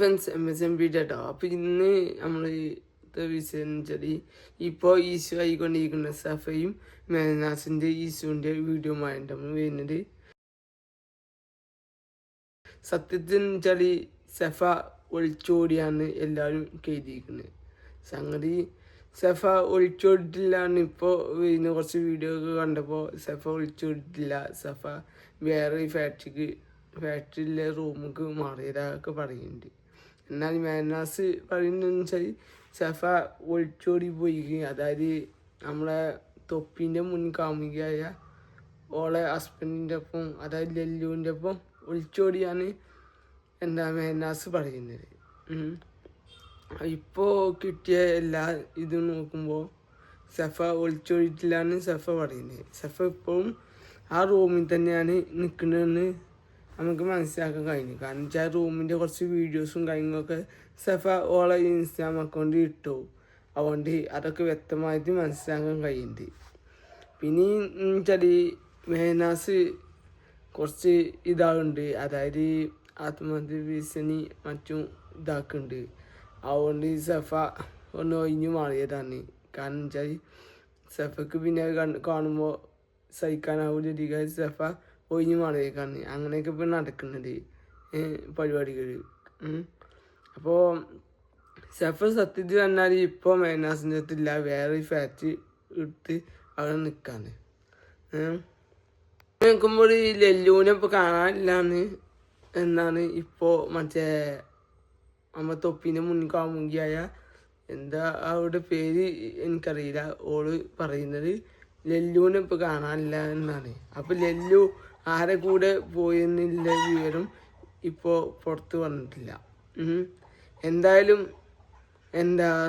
Friends MSMB കേട്ടോ. അപ്പോൾ ഇന്ന് നമ്മൾ വിഷയം വെച്ചാൽ ഇപ്പോൾ ഇഷ്യൂ ആയിക്കൊണ്ടിരിക്കുന്ന സഫയും മേനാസിൻ്റെ ഇഷ്യൂവിൻ്റെ വീഡിയോ ആയിട്ട് നമ്മൾ വരുന്നത്. സത്യത്തിൽ വെച്ചാൽ സഫ ഒളിച്ചോടിയാണ് എല്ലാവരും കരുതിയിരിക്കുന്നത്. സംഗതി സഫ ഒളിച്ചോടിട്ടില്ലാന്ന് ഇപ്പോൾ വരുന്ന കുറച്ച് വീഡിയോ ഒക്കെ കണ്ടപ്പോൾ സഫ ഒളിച്ചോടിട്ടില്ല. സഫ വേറെ ഫാക്ടറിയിലെ റൂമിലേക്ക് മാറിയതൊക്കെ പറയുന്നുണ്ട്. എന്നാൽ മേനാസ് പറയുന്നതെന്ന് വെച്ചാൽ സഫ ഒളിച്ചോടി പോയി, അതായത് നമ്മളെ തൊപ്പിൻ്റെ മുൻ കാമുകിയായ ഓളെ ഹസ്ബൻഡിൻ്റെ ഒപ്പം, അതായത് ലല്ലുവിൻ്റെ ഒപ്പം ഒളിച്ചോടിയാണ് മേനാസ് പറയുന്നത്. ഇപ്പോൾ കിട്ടിയ എല്ലാ ഇതും നോക്കുമ്പോൾ സഫ ഒളിച്ചോടിയിട്ടില്ലാന്ന് സഫ പറയുന്നത്. സഫ ഇപ്പോഴും ആ റൂമിൽ തന്നെയാണ് നിൽക്കുന്നതെന്ന് നമുക്ക് മനസ്സിലാക്കാൻ കഴിഞ്ഞു. കാരണം വെച്ചാൽ റൂമിൻ്റെ കുറച്ച് വീഡിയോസും കാര്യങ്ങളൊക്കെ സഫ ഓളെ ഇൻസ്റ്റാഗ്രാം അക്കൗണ്ടിൽ ഇട്ടു. അതുകൊണ്ട് അതൊക്കെ വ്യക്തമായിട്ട് മനസ്സിലാക്കാൻ കഴിയുന്നുണ്ട്. പിന്നെ വെച്ചാൽ മേനാസ് കുറച്ച് ഇതാകുന്നുണ്ട്, അതായത് ആത്മഹത്യ ഭീഷണി മറ്റും ഇതാക്കുന്നുണ്ട്. അതുകൊണ്ട് സഫ ഒന്ന് ഒഴിഞ്ഞു മാറിയതാണ്. കാരണം വെച്ചാൽ സഫക്ക് പിന്നെ കാണുമ്പോൾ സഹിക്കാനാവില്ല, സഫ ഒഴിഞ്ഞു മാറിയേക്കാണ്. അങ്ങനെയൊക്കെ ഇപ്പോൾ നടക്കുന്നത് പരിപാടികൾ. അപ്പോൾ സഫ സത്യത്തിൽ പറഞ്ഞാൽ ഇപ്പോൾ മേനാസിൻ്റെ അടുത്തില്ല, വേറെ ഫാക്ടറി എടുത്ത് അവിടെ നിൽക്കാണ്. നിൽക്കുമ്പോൾ ലല്ലുവിനെ ഇപ്പോൾ കാണാനില്ലാന്ന് എന്നാണ് ഇപ്പോൾ മറ്റേ നമ്മൾ തൊപ്പിൻ്റെ മുൻകാമുകിയായ എന്താ അവരുടെ പേര് എനിക്കറിയില്ല, ഓള് പറയുന്നത് ലല്ലുവിനെ ഇപ്പോൾ കാണാനില്ല എന്നാണ്. അപ്പോൾ ലല്ലു ആരെ കൂടെ പോയെന്നുള്ള വിവരം ഇപ്പോൾ പുറത്ത് വന്നിട്ടില്ല. എന്തായാലും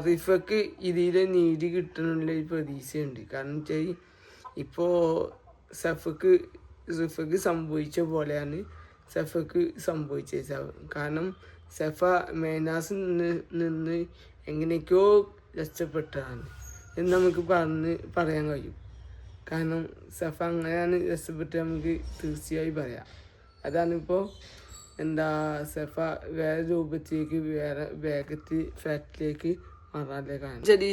റിഫക്ക് ഇതിലെ നീതി കിട്ടണമെന്നുള്ള ഒരു പ്രതീക്ഷയുണ്ട്. കാരണം വെച്ചാൽ ഇപ്പോൾ റിഫക്ക് സംഭവിച്ച പോലെയാണ് സഫക്ക് സംഭവിച്ചത്. കാരണം സഫ മേനാസ് നിന്ന് എങ്ങനെയൊക്കെയോ രക്ഷപ്പെട്ടതാണ് എന്ന് നമുക്ക് പറയാൻ കഴിയും. കാരണം സഫ അങ്ങനെയാണ് രക്ഷപ്പെട്ട് നമുക്ക് തീർച്ചയായും പറയാം. അതാണിപ്പോൾ സഫ വേറെ രൂപത്തിലേക്ക് വേറെ വേഗത്തിൽ ഫാക്ടറിയിലേക്ക് മാറാനുള്ള കാരണം. ശരി,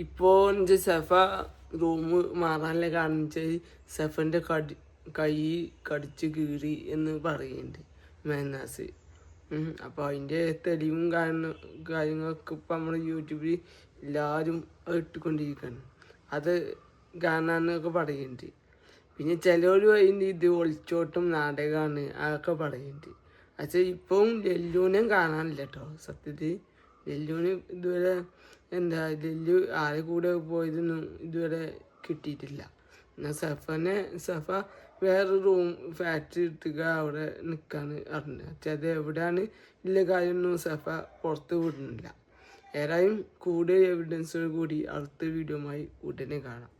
ഇപ്പോൾ സഫ റൂം മാറാനുള്ള കാരണം വെച്ചാൽ സഫൻ്റെ കൈ കടിച്ച് കീറി എന്ന് പറയുന്നുണ്ട് മേനാസ്. അപ്പോൾ അതിൻ്റെ തെളിവും കാര്യങ്ങളൊക്കെ ഇപ്പം നമ്മൾ യൂട്യൂബിൽ എല്ലാവരും ഇട്ടുകൊണ്ടിരിക്കുകയാണ്. അത് കാണാനൊക്കെ പറയുന്നുണ്ട്. പിന്നെ ചിലവർ പറയുന്നുണ്ട് ഇത് ഒളിച്ചോട്ടം നാടകമാണ്, അതൊക്കെ പറയുന്നുണ്ട്. പക്ഷേ ഇപ്പം ലല്ലുവിനെ കാണാനില്ല കേട്ടോ. സത്യത്തിൽ ലല്ലുവിന് ഇതുവരെ ലല്ലു ആരെ കൂടെ പോയതൊന്നും ഇതുവരെ കിട്ടിയിട്ടില്ല. എന്നാൽ സഫ വേറെ ഫാക്ടറി എടുത്തുക അവിടെ നിൽക്കാന്ന് അറിഞ്ഞത്. പക്ഷെ അത് എവിടെയാണ് ഇല്ല കാര്യമൊന്നും സഫ പുറത്ത് വിടുന്നില്ല. ഏതായാലും കൂടുതൽ എവിഡൻസോട് കൂടി അടുത്ത വീഡിയോയുമായി ഉടനെ കാണാം.